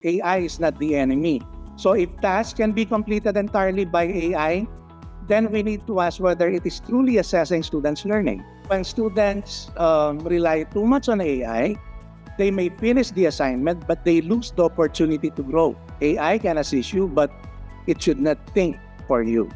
AI is not the enemy. So if tasks can be completed entirely by AI, then we need to ask whether it is truly assessing students' learning. When students rely too much on AI, they may finish the assignment, but they lose the opportunity to grow. AI can assist you, but it should not think for you.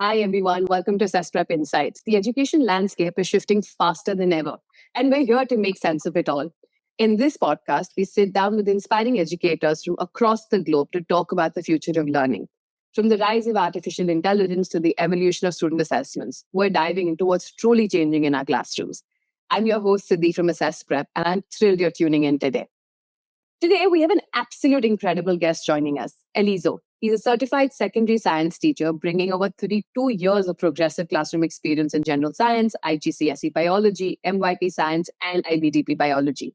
Hi, everyone. Welcome to AssessPrep Insights. The education landscape is shifting faster than ever, and we're here to make sense of it all. In this podcast, we sit down with inspiring educators from across the globe to talk about the future of learning. From the rise of artificial intelligence to the evolution of student assessments, we're diving into what's truly changing in our classrooms. I'm your host, Siddhi from AssessPrep, and I'm thrilled you're tuning in today. Today, we have an absolute incredible guest joining us, Eliseo. He's a certified secondary science teacher, bringing over 32 years of progressive classroom experience in general science, IGCSE biology, MYP science, and IBDP biology.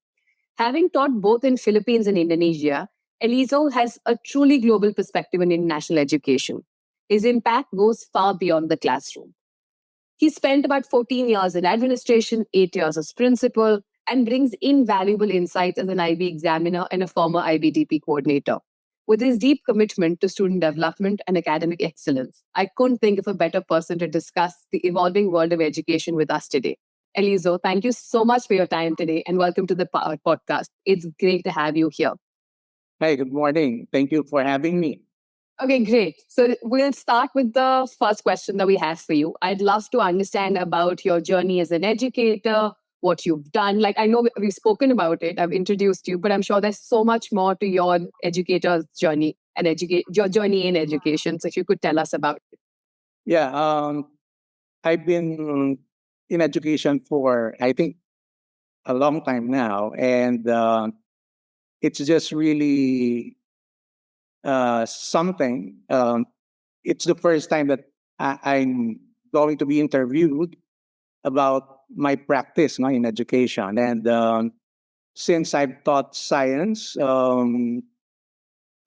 Having taught both in Philippines and Indonesia, Eliseo has a truly global perspective in international education. His impact goes far beyond the classroom. He spent about 14 years in administration, 8 years as principal, and brings invaluable insights as an IB examiner and a former IBDP coordinator. With his deep commitment to student development and academic excellence, I couldn't think of a better person to discuss the evolving world of education with us today. Eliseo, thank you so much for your time today and welcome to the podcast. It's great to have you here. Hey, good morning. Thank you for having me. Okay, great. So we'll start with the first question that we have for you. I'd love to understand about your journey as an educator, what you've done. Like, I know we've spoken about it, I've introduced you, but I'm sure there's so much more to your educator's journey and your journey in education. So if you could tell us about it. Yeah, I've been in education for, I think, a long time now. And it's just really something. It's the first time that I'm going to be interviewed about my practice in education. And since I've taught science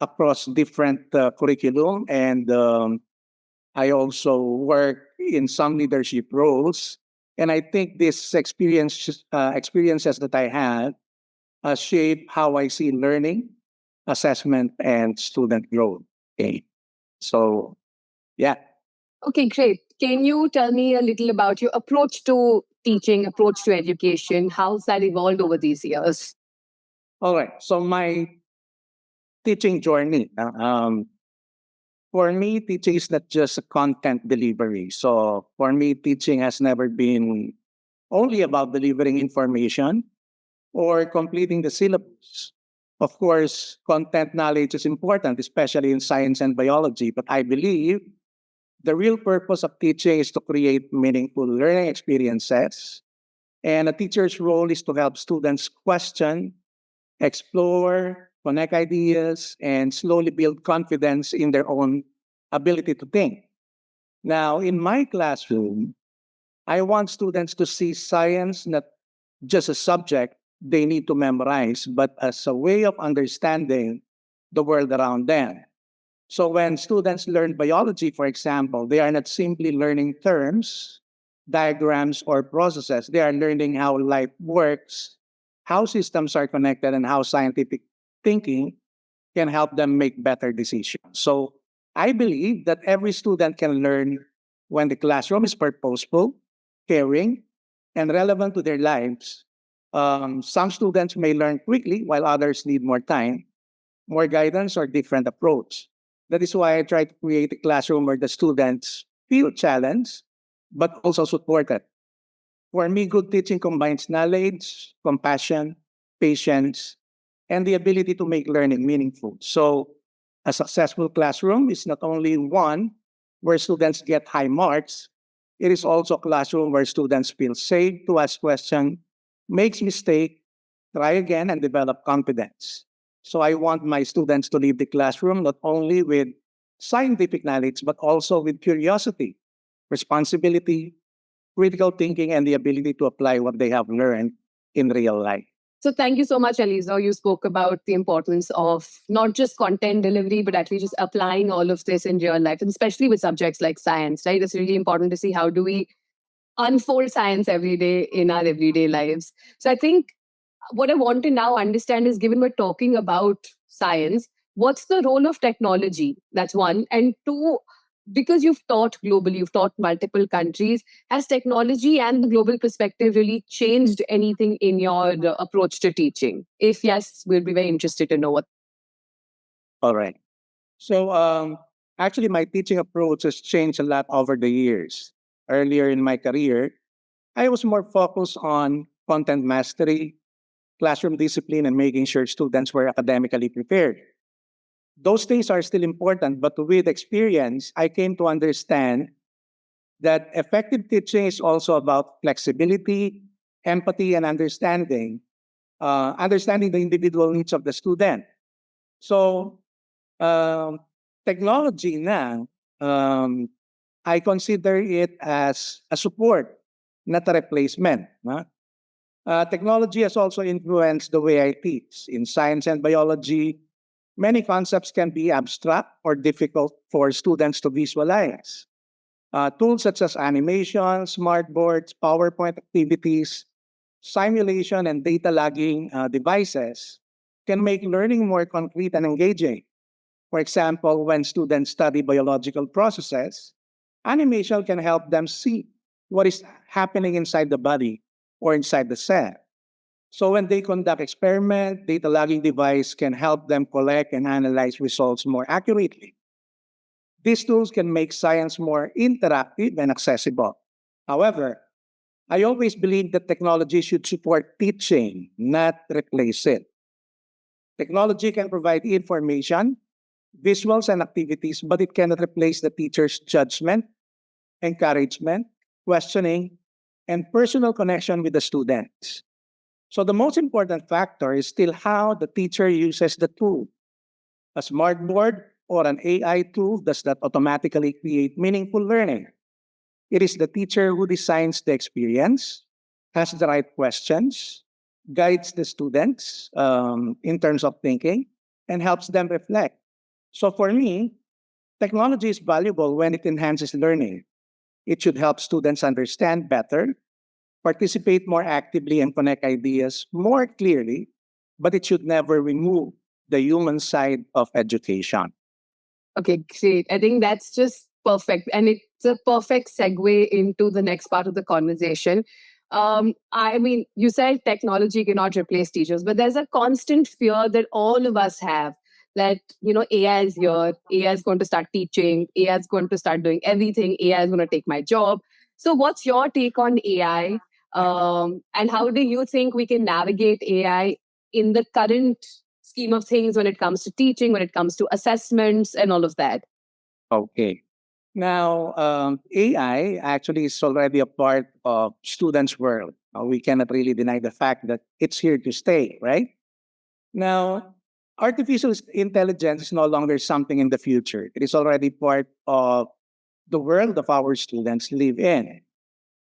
across different curriculum, and I also work in some leadership roles, and I think this experiences that I had shape how I see learning, assessment, and student growth. Okay, so yeah. Okay, great. Can you tell me a little about your approach to teaching, approach to education? How's that evolved over these years? All right. So my teaching journey. For me, teaching is not just a content delivery. So for me, teaching has never been only about delivering information or completing the syllabus. Of course, content knowledge is important, especially in science and biology. But I believe the real purpose of teaching is to create meaningful learning experiences. And a teacher's role is to help students question, explore, connect ideas, and slowly build confidence in their own ability to think. Now, in my classroom, I want students to see science not just a subject they need to memorize, but as a way of understanding the world around them. So when students learn biology, for example, they are not simply learning terms, diagrams, or processes. They are learning how life works, how systems are connected, and how scientific thinking can help them make better decisions. So I believe that every student can learn when the classroom is purposeful, caring, and relevant to their lives. Some students may learn quickly while others need more time, more guidance, or different approach. That is why I try to create a classroom where the students feel challenged, but also supported. For me, good teaching combines knowledge, compassion, patience, and the ability to make learning meaningful. So, a successful classroom is not only one where students get high marks, it is also a classroom where students feel safe to ask questions, makes mistake, try again, and develop confidence. So I want my students to leave the classroom not only with scientific knowledge, but also with curiosity, responsibility, critical thinking, and the ability to apply what they have learned in real life. So thank you so much, Eliseo. You spoke about the importance of not just content delivery, but actually just applying all of this in real life, and especially with subjects like science, right? It's really important to see how do we unfold science every day in our everyday lives. So I think what I want to now understand is, given we're talking about science, what's the role of technology? That's one. And two, because you've taught globally, you've taught multiple countries, has technology and the global perspective really changed anything in your approach to teaching? If yes, we'd be very interested to know what. All right. So, actually, my teaching approach has changed a lot over the years. Earlier in my career, I was more focused on content mastery, classroom discipline, and making sure students were academically prepared. Those things are still important, but with experience, I came to understand that effective teaching is also about flexibility, empathy, and understanding the individual needs of the student. So, um, technology now, I consider it as a support, not a replacement. No? Technology has also influenced the way I teach. In science and biology, many concepts can be abstract or difficult for students to visualize. Tools such as animation, smartboards, PowerPoint activities, simulation, and data logging devices can make learning more concrete and engaging. For example, when students study biological processes, animation can help them see what is happening inside the body or inside the cell. So when they conduct experiment, data logging device can help them collect and analyze results more accurately. These tools can make science more interactive and accessible. However, I always believe that technology should support teaching, not replace it. Technology can provide information, visuals, and activities, but it cannot replace the teacher's judgment, encouragement, questioning, and personal connection with the students. So the most important factor is still how the teacher uses the tool. A smartboard or an AI tool does not automatically create meaningful learning. It is the teacher who designs the experience, has the right questions, guides the students in terms of thinking, and helps them reflect. So for me, technology is valuable when it enhances learning. It should help students understand better, participate more actively, and connect ideas more clearly, but it should never remove the human side of education. Okay, great. I think that's just perfect. And it's a perfect segue into the next part of the conversation. I mean, you said technology cannot replace teachers, but there's a constant fear that all of us have that, AI is here, AI is going to start teaching, AI is going to start doing everything, AI is going to take my job. So, what's your take on AI? And how do you think we can navigate AI in the current scheme of things when it comes to teaching, when it comes to assessments, and all of that? Okay. Now, AI actually is already a part of students' world. We cannot really deny the fact that it's here to stay, right? Now, artificial intelligence is no longer something in the future. It is already part of the world of our students live in.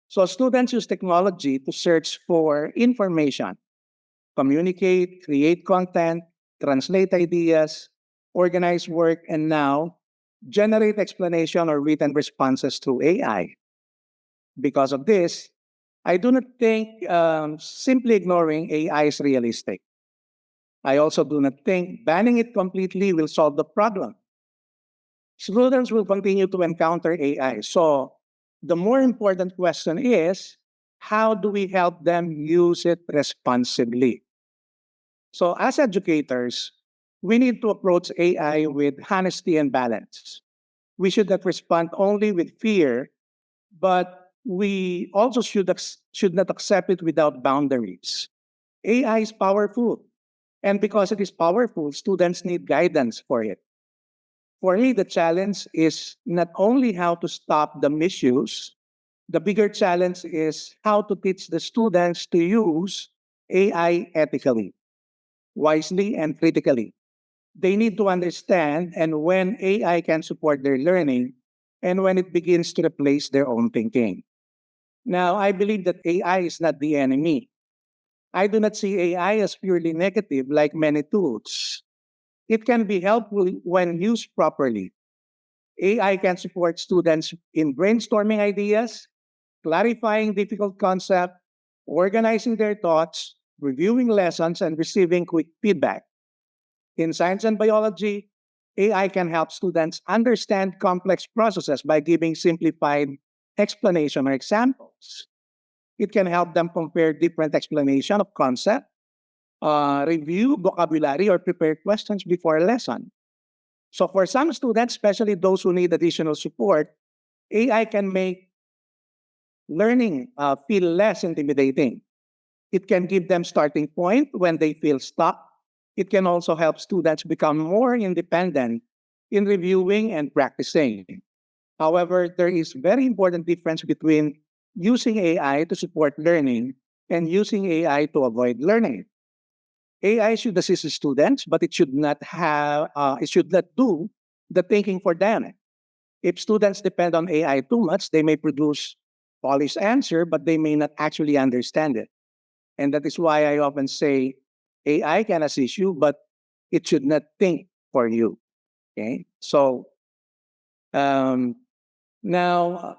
So students use technology to search for information, communicate, create content, translate ideas, organize work, and now generate explanation or written responses through AI. Because of this, I do not think simply ignoring AI is realistic. I also do not think banning it completely will solve the problem. Students will continue to encounter AI. So the more important question is, how do we help them use it responsibly? So as educators, we need to approach AI with honesty and balance. We should not respond only with fear, but we also should not accept it without boundaries. AI is powerful. And because it is powerful, students need guidance for it. For me, the challenge is not only how to stop the misuse, the bigger challenge is how to teach the students to use AI ethically, wisely, and critically. They need to understand and when AI can support their learning and when it begins to replace their own thinking. Now, I believe that AI is not the enemy. I do not see AI as purely negative like many tools. It can be helpful when used properly. AI can support students in brainstorming ideas, clarifying difficult concepts, organizing their thoughts, reviewing lessons, and receiving quick feedback. In science and biology, AI can help students understand complex processes by giving simplified explanation or examples. It can help them compare different explanation of concept, review vocabulary, or prepare questions before a lesson. So for some students, especially those who need additional support, AI can make learning feel less intimidating. It can give them starting point when they feel stuck. It can also help students become more independent in reviewing and practicing. However, there is very important difference between using AI to support learning and using AI to avoid learning. AI should assist the students, but it should not do the thinking for them. If students depend on AI too much, they may produce polished answer, but they may not actually understand it. And that is why I often say AI can assist you, but it should not think for you. Okay. So um, now,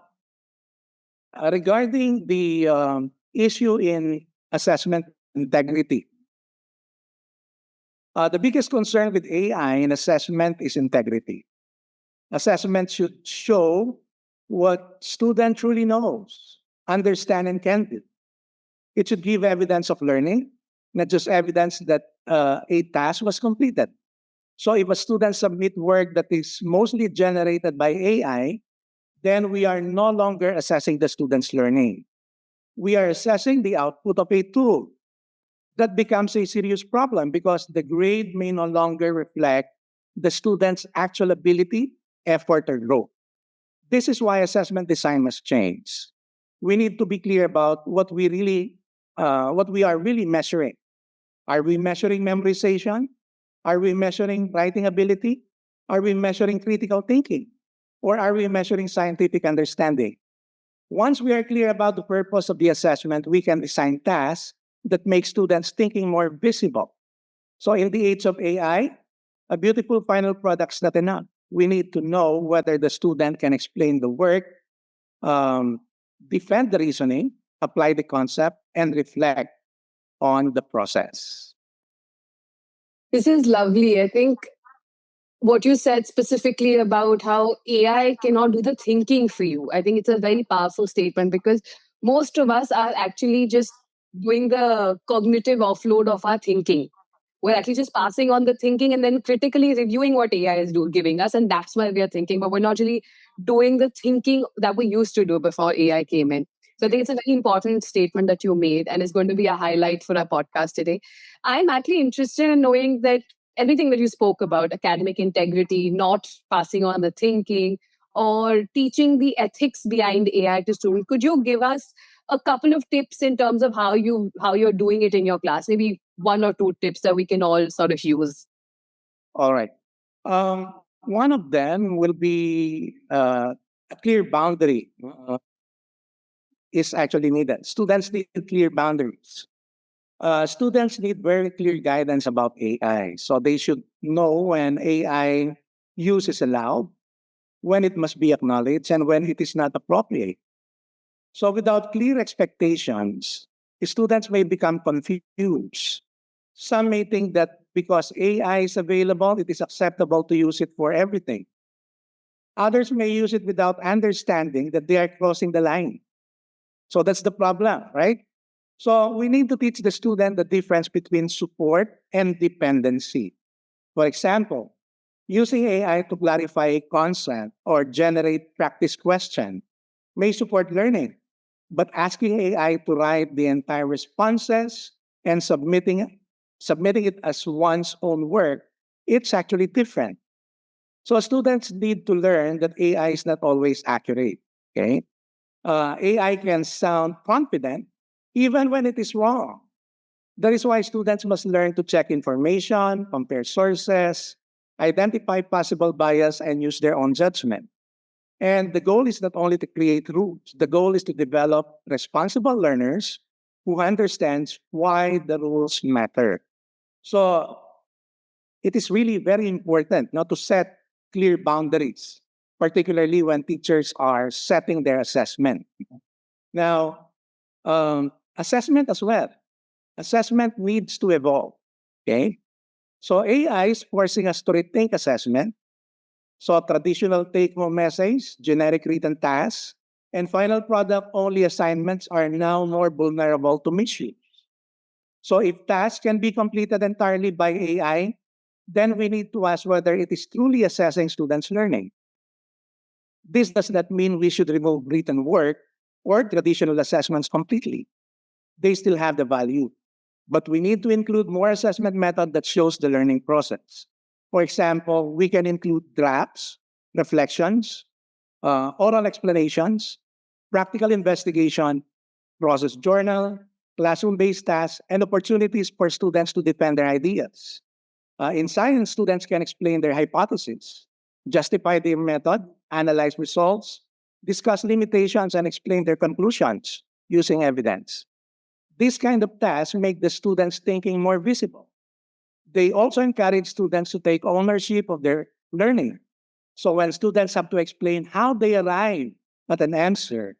regarding the issue in assessment integrity, the biggest concern with AI in assessment is integrity. Assessment should show what student truly knows, understand, and can do. It should give evidence of learning, not just evidence that a task was completed. So if a student submit work that is mostly generated by AI, then we are no longer assessing the student's learning. We are assessing the output of a tool. That becomes a serious problem because the grade may no longer reflect the student's actual ability, effort, or growth. This is why assessment design must change. We need to be clear about what we are really measuring. Are we measuring memorization? Are we measuring writing ability? Are we measuring critical thinking? Or are we measuring scientific understanding? Once we are clear about the purpose of the assessment, we can design tasks that make students' thinking more visible. So in the age of AI, a beautiful final product is not enough. We need to know whether the student can explain the work, um, defend the reasoning, apply the concept, and reflect on the process. This is lovely. I think what you said specifically about how AI cannot do the thinking for you, I think it's a very powerful statement because most of us are actually just doing the cognitive offload of our thinking. We're actually just passing on the thinking and then critically reviewing what AI is giving us. And that's why we are thinking, but we're not really doing the thinking that we used to do before AI came in. So I think it's a very important statement that you made, and it's going to be a highlight for our podcast today. I'm actually interested in knowing that everything that you spoke about, academic integrity, not passing on the thinking, or teaching the ethics behind AI to students. Could you give us a couple of tips in terms of how you're doing it in your class? Maybe one or two tips that we can all sort of use. All right. One of them will be a clear boundary is actually needed. Students need clear boundaries. Students need very clear guidance about AI. So they should know when AI use is allowed, when it must be acknowledged, and when it is not appropriate. So without clear expectations, students may become confused. Some may think that because AI is available, it is acceptable to use it for everything. Others may use it without understanding that they are crossing the line. So that's the problem, right? So we need to teach the student the difference between support and dependency. For example, using AI to clarify a concept or generate practice question may support learning, but asking AI to write the entire responses and submitting it as one's own work, it's actually different. So students need to learn that AI is not always accurate. Okay, AI can sound confident even when it is wrong. That is why students must learn to check information, compare sources, identify possible bias, and use their own judgment. And the goal is not only to create rules, the goal is to develop responsible learners who understands why the rules matter. So it is really very important not to set clear boundaries, particularly when teachers are setting their assessment. Now, assessment as well. assessment needs to evolve. Okay? So AI is forcing us to rethink assessment. So traditional take-home essays, generic written tasks, and final product-only assignments are now more vulnerable to misuse. So if tasks can be completed entirely by AI, then we need to ask whether it is truly assessing students' learning. This does not mean we should remove written work or traditional assessments completely. They still have the value. But we need to include more assessment method that shows the learning process. For example, we can include drafts, reflections, oral explanations, practical investigation, process journal, classroom-based tasks, and opportunities for students to defend their ideas. In science, students can explain their hypotheses, justify their method, analyze results, discuss limitations, and explain their conclusions using evidence. These kind of tasks make the students' thinking more visible. They also encourage students to take ownership of their learning. So when students have to explain how they arrive at an answer,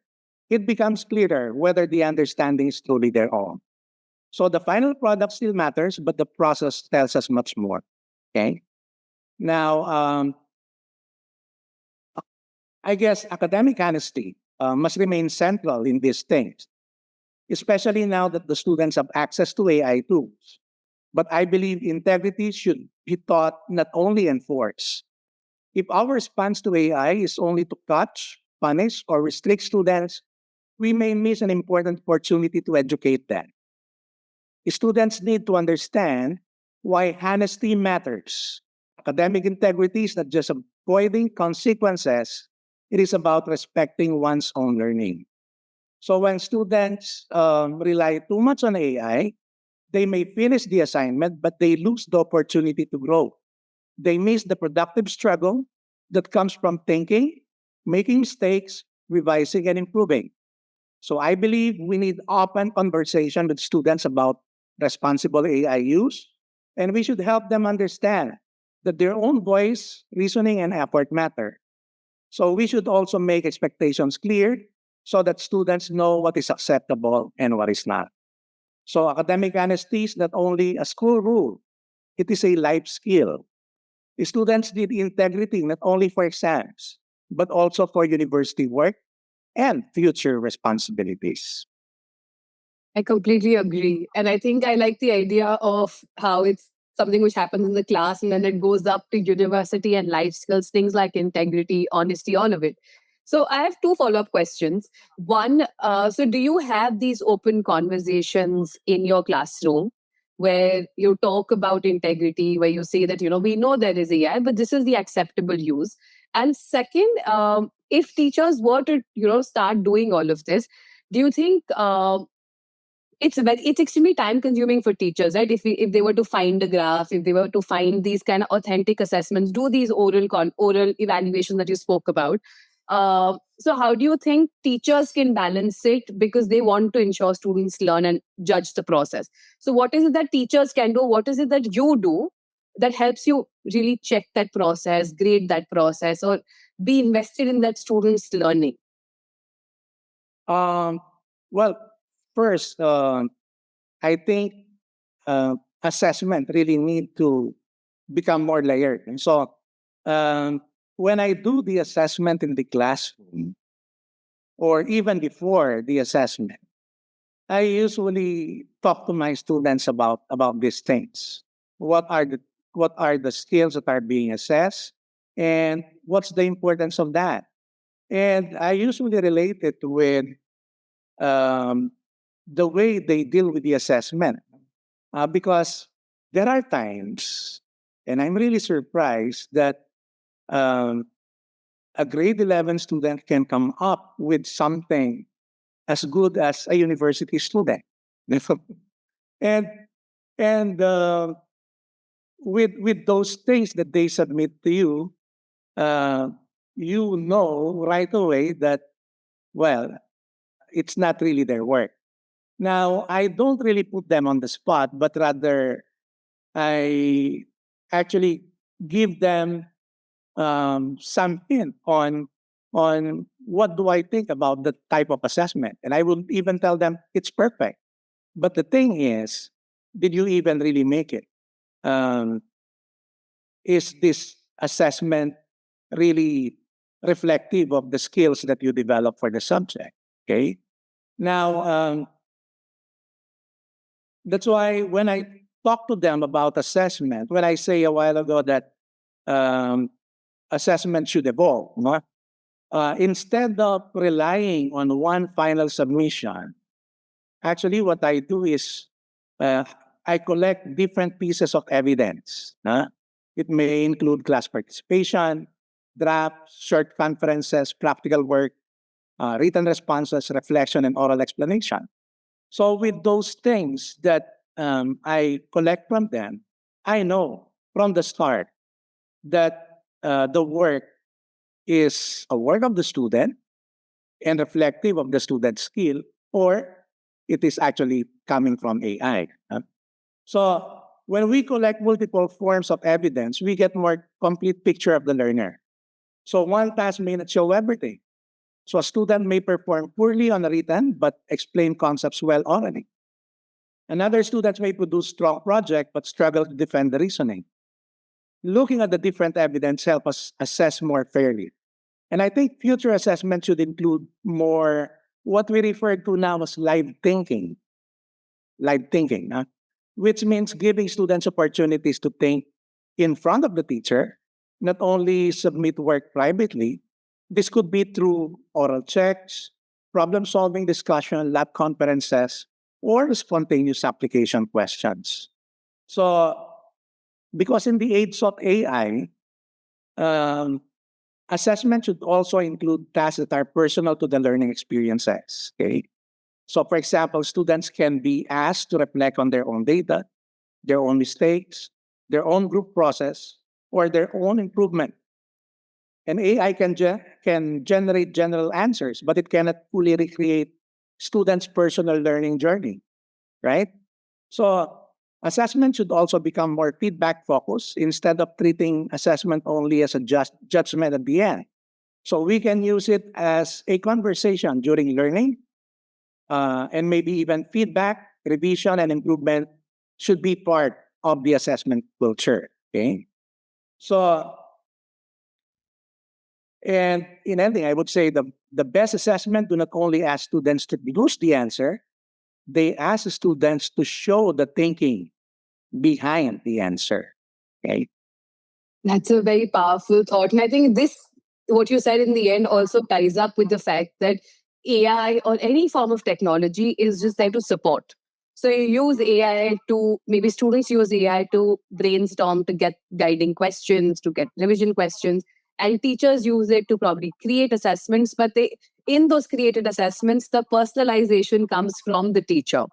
it becomes clearer whether the understanding is truly their own. So the final product still matters, but the process tells us much more. Okay. Now, I guess academic honesty must remain central in these things, especially now that the students have access to AI tools. But I believe integrity should be taught, not only enforced. If our response to AI is only to catch, punish, or restrict students, we may miss an important opportunity to educate them. Students need to understand why honesty matters. Academic integrity is not just avoiding consequences, it is about respecting one's own learning. So when students rely too much on AI, they may finish the assignment, but they lose the opportunity to grow. They miss the productive struggle that comes from thinking, making mistakes, revising, and improving. So I believe we need open conversation with students about responsible AI use, and we should help them understand that their own voice, reasoning, and effort matter. So we should also make expectations clear so that students know what is acceptable and what is not. So academic honesty is not only a school rule, it is a life skill. Students need integrity not only for exams, but also for university work and future responsibilities. I completely agree. And I think I like the idea of how it's something which happens in the class and then it goes up to university and life skills, things like integrity, honesty, all of it. So I have two follow up questions. One, so do you have these open conversations in your classroom where you talk about integrity, where you say that, we know there is AI, but this is the acceptable use? And second, if teachers were to, start doing all of this, do you think it's extremely time consuming for teachers, right? If they were to find a graph, if they were to find these kind of authentic assessments, do these oral evaluations that you spoke about. So how do you think teachers can balance it, because they want to ensure students learn and judge the process? So what is it that teachers can do? What is it that you do that helps you really check that process, grade that process, or be invested in that student's learning? Um, well, first, I think assessment really need to become more layered. And so when I do the assessment in the classroom, or even before the assessment, I usually talk to my students about these things. What are the what are the skills that are being assessed, and what's the importance of that? And I usually relate it with um, the way they deal with the assessment, because there are times, and I'm really surprised that um, a grade 11 student can come up with something as good as a university student. and and with those things that they submit to you, uh, you know right away that, well, it's not really their work. Now, I don't really put them on the spot, but rather I actually give them some hint on what do I think about the type of assessment, and I will even tell them it's perfect. But the thing is, did you even really make it? Um, is this assessment really reflective of the skills that you develop for the subject? Okay. Now, that's why when I talk to them about assessment, when I say a while ago that um, assessment should evolve, no? Instead of relying on one final submission, actually what I do is uh, I collect different pieces of evidence. It may include class participation, drafts, short conferences, practical work, written responses, reflection, and oral explanation. So with those things that I collect from them, I know from the start that the work is a work of the student and reflective of the student's skill, or it is actually coming from AI. So when we collect multiple forms of evidence, we get more complete picture of the learner. So one task may not show everything. So a student may perform poorly on a written but explain concepts well orally. Another student may produce strong project but struggle to defend the reasoning. Looking at the different evidence help us assess more fairly. And I think future assessment should include more what we refer to now as live thinking, which means giving students opportunities to think in front of the teacher, not only submit work privately. This could be through oral checks, problem solving discussion, lab conferences, or spontaneous application questions. So, because in the age of AI, um, assessment should also include tasks that are personal to the learning experiences. Okay. So, for example, students can be asked to reflect on their own data, their own mistakes, their own group process, or their own improvement. And AI can generate general answers, but it cannot fully recreate students' personal learning journey, right? So, assessment should also become more feedback focused instead of treating assessment only as a judgment at the end. So, we can use it as a conversation during learning, and maybe even feedback, revision, and improvement should be part of the assessment culture. Okay. So, and in ending, I would say the best assessment do not only ask students to produce the answer, they ask students to show the thinking behind the answer. Okay. That's a very powerful thought. And I think this, what you said in the end, also ties up with the fact that AI or any form of technology is just there to support. So you use AI to, maybe students use AI to brainstorm, to get guiding questions, to get revision questions, and teachers use it to probably create assessments. But they, in those created assessments, the personalization comes from the teacher.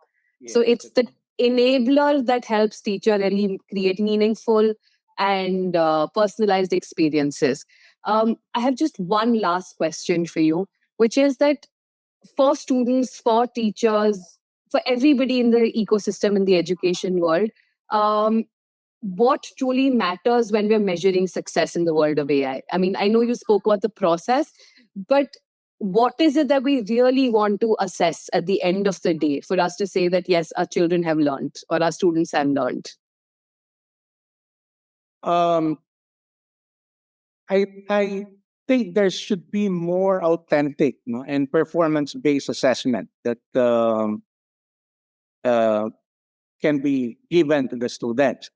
So Yes. it's the enabler that helps teacher really create meaningful and personalized experiences. I have just one last question for you, which is that for students, for teachers, for everybody in the ecosystem in the education world, um, what truly matters when we're measuring success in the world of AI? I mean, I know you spoke about the process, but what is it that we really want to assess at the end of the day for us to say that, yes, our children have learned or our students have learned? Um, I think there should be more authentic, no, and performance based assessment that uh, can be given to the students.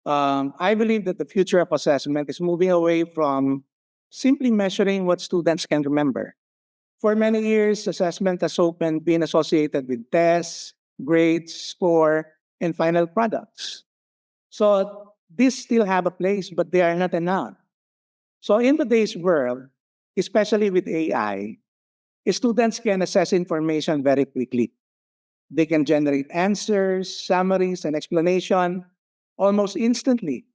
I believe that the future of assessment is moving away from simply measuring what students can remember. For many years, assessment has often been associated with tests, grades, score, and final products. So these still have a place, but they are not enough. So in today's world, especially with AI, students can assess information very quickly. They can generate answers, summaries, and explanation almost instantly.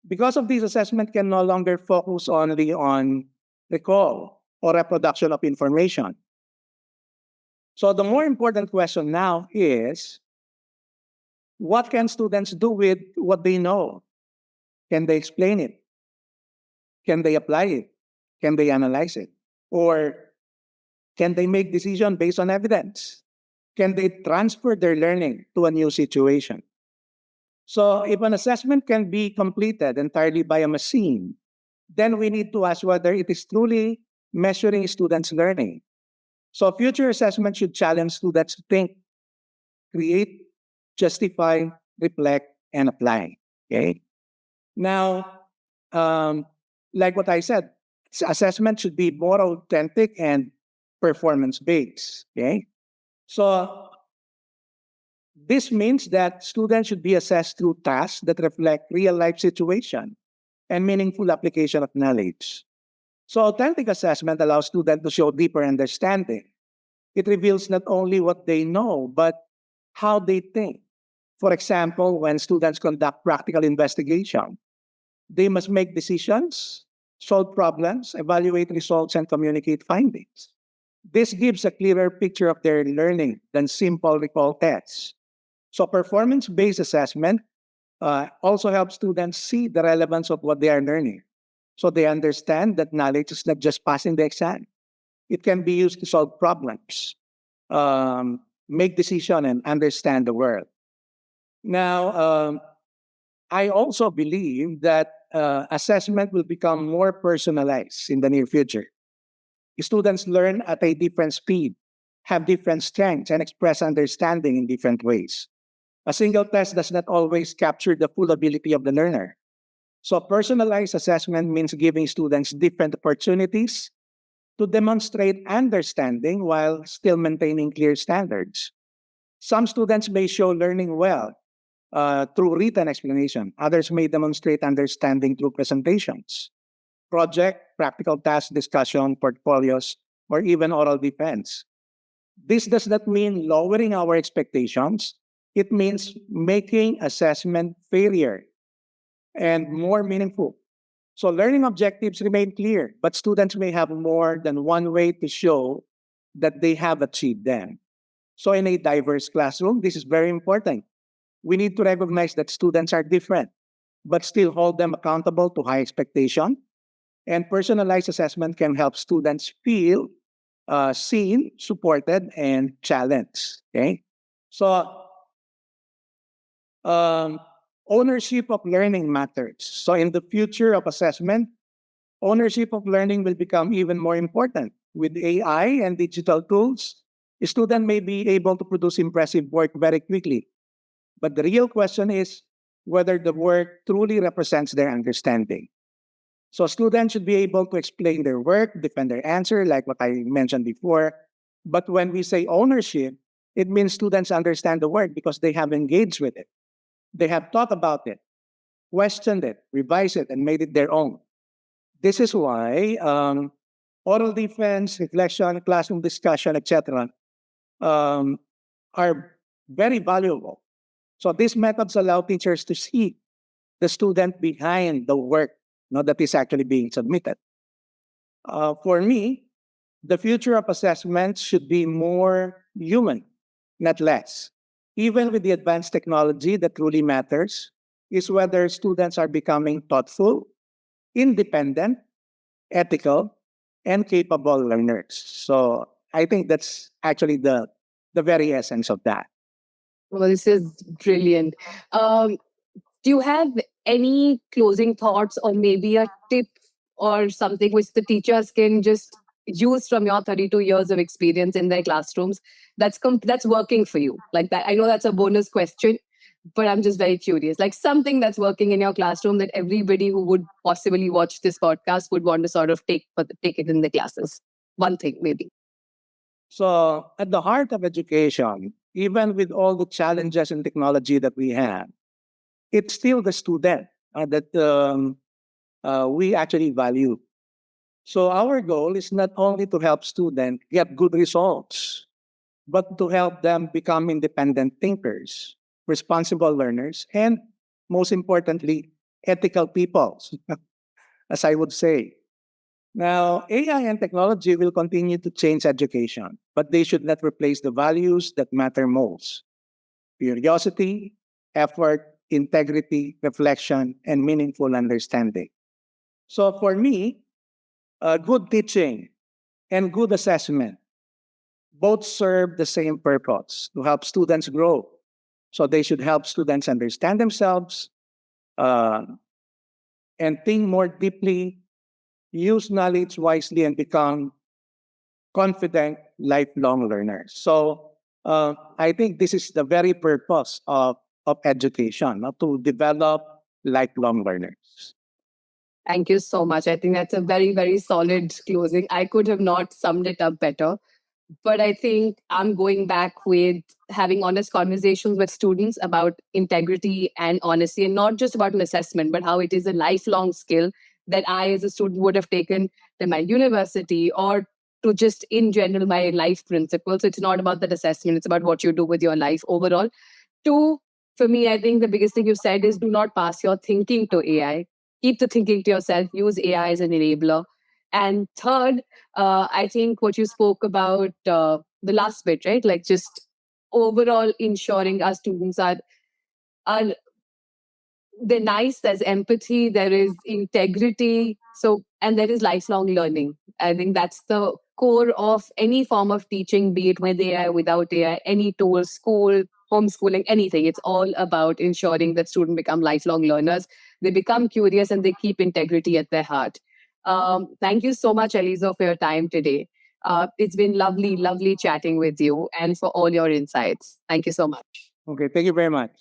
Because of this, assessment can no longer focus only on recall or reproduction of information. So the more important question now is, what can students do with what they know? Can they explain it? Can they apply it? Can they analyze it? Or can they make decisions based on evidence? Can they transfer their learning to a new situation? So if an assessment can be completed entirely by a machine, then we need to ask whether it is truly measuring students' learning. So future assessment should challenge students to think, create, justify, reflect, and apply. Okay. Now, um, like what I said, assessment should be more authentic and performance based. Okay. So this means that students should be assessed through tasks that reflect real life situation and meaningful application of knowledge. So authentic assessment allows students to show deeper understanding. It reveals not only what they know, but how they think. For example, when students conduct practical investigation, they must make decisions, solve problems, evaluate results, and communicate findings. This gives a clearer picture of their learning than simple recall tests. So performance-based assessment also helps students see the relevance of what they are learning. So they understand that knowledge is not just passing the exam. It can be used to solve problems, make decisions, and understand the world. Now, I also believe that assessment will become more personalized in the near future. Students learn at a different speed, have different strengths, and express understanding in different ways. A single test does not always capture the full ability of the learner. So, personalized assessment means giving students different opportunities to demonstrate understanding while still maintaining clear standards. Some students may show learning well through written explanation, others may demonstrate understanding through presentations, project, practical task discussion, portfolios, or even oral defense. This does not mean lowering our expectations. It means making assessment fairer and more meaningful. So learning objectives remain clear, but students may have more than one way to show that they have achieved them. So in a diverse classroom, this is very important. We need to recognize that students are different, but still hold them accountable to high expectation. And personalized assessment can help students feel seen, supported, and challenged. Okay, so um, ownership of learning matters. So in the future of assessment, ownership of learning will become even more important. With AI and digital tools, a student may be able to produce impressive work very quickly. But the real question is whether the work truly represents their understanding. So students should be able to explain their work, defend their answer, like what I mentioned before. But when we say ownership, it means students understand the work because they have engaged with it. They have thought about it, questioned it, revised it, and made it their own. This is why oral defense, reflection, classroom discussion, etc., um, are very valuable. So these methods allow teachers to see the student behind the work that is actually being submitted. For me, the future of assessment should be more human, not less. Even with the advanced technology, that truly matters is whether students are becoming thoughtful, independent, ethical, and capable learners. So I think that's actually the very essence of that. Well, this is brilliant. Um, do you have any closing thoughts or maybe a tip or something which the teachers can just use from your 32 years of experience in their classrooms that's working for you? Like that, I know that's a bonus question, but I'm just very curious. Like something that's working in your classroom that everybody who would possibly watch this podcast would want to sort of take it in the classes. One thing, maybe. So at the heart of education, even with all the challenges and technology that we have, it's still the student that we actually value. So our goal is not only to help students get good results, but to help them become independent thinkers, responsible learners, and most importantly, ethical people, as I would say. Now, AI and technology will continue to change education, but they should not replace the values that matter most: curiosity, effort, integrity, reflection, and meaningful understanding. So for me, good teaching and good assessment, both serve the same purpose to help students grow. So they should help students understand themselves uh, and think more deeply, use knowledge wisely, and become confident lifelong learners. So I think this is the very purpose of education, to develop lifelong learners. Thank you so much. I think that's a very, very solid closing. I could have not summed it up better. But I think I'm going back with having honest conversations with students about integrity and honesty, and not just about an assessment, but how it is a lifelong skill that I, as a student, would have taken to my university or to just in general my life principles. It's not about that assessment, it's about what you do with your life overall. Two, for me, I think the biggest thing you said is do not pass your thinking to AI. Keep the thinking to yourself, use AI as an enabler. And third, I think what you spoke about, the last bit, right? Like just overall ensuring our students are they're nice, there's empathy, there is integrity, so and there is lifelong learning. I think that's the core of any form of teaching, be it with AI, without AI, any tool, school, homeschooling, anything. It's all about ensuring that students become lifelong learners, they become curious, and they keep integrity at their heart. Thank you so much, Eliseo, for your time today. It's been lovely, lovely chatting with you and for all your insights. Thank you so much. Okay, thank you very much.